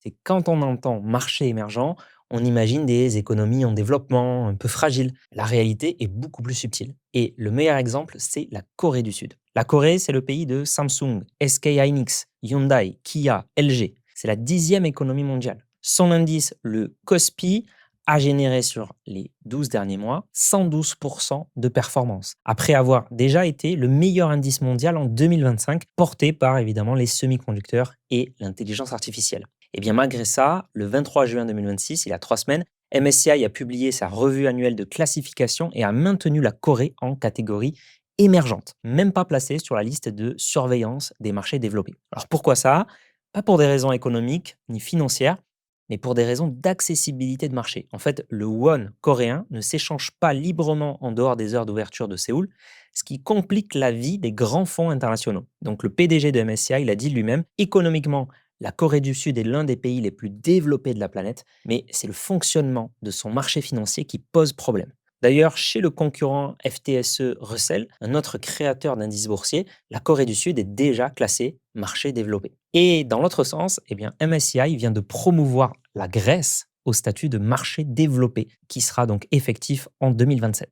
C'est quand on entend marché émergent, on imagine des économies en développement, un peu fragiles. La réalité est beaucoup plus subtile. Et le meilleur exemple, c'est la Corée du Sud. La Corée, c'est le pays de Samsung, SK Hynix, Hyundai, Kia, LG. C'est la 10e économie mondiale. Son indice, le KOSPI, a généré sur les 12 derniers mois 112% de performance, après avoir déjà été le meilleur indice mondial en 2025, porté par évidemment les semi-conducteurs et l'intelligence artificielle. Et bien malgré ça, le 23 juin 2026, il y a 3 semaines, MSCI a publié sa revue annuelle de classification et a maintenu la Corée en catégorie émergente, même pas placée sur la liste de surveillance des marchés développés. Alors pourquoi ça? Pas pour des raisons économiques ni financières, mais pour des raisons d'accessibilité de marché. En fait, le won coréen ne s'échange pas librement en dehors des heures d'ouverture de Séoul, ce qui complique la vie des grands fonds internationaux. Donc le PDG de MSCI l'a dit lui-même, économiquement, la Corée du Sud est l'un des pays les plus développés de la planète, mais c'est le fonctionnement de son marché financier qui pose problème. D'ailleurs, chez le concurrent FTSE Russell, un autre créateur d'indices boursiers, la Corée du Sud est déjà classée marché développé. Et dans l'autre sens, eh bien, MSCI vient de promouvoir la Grèce au statut de marché développé, qui sera donc effectif en 2027.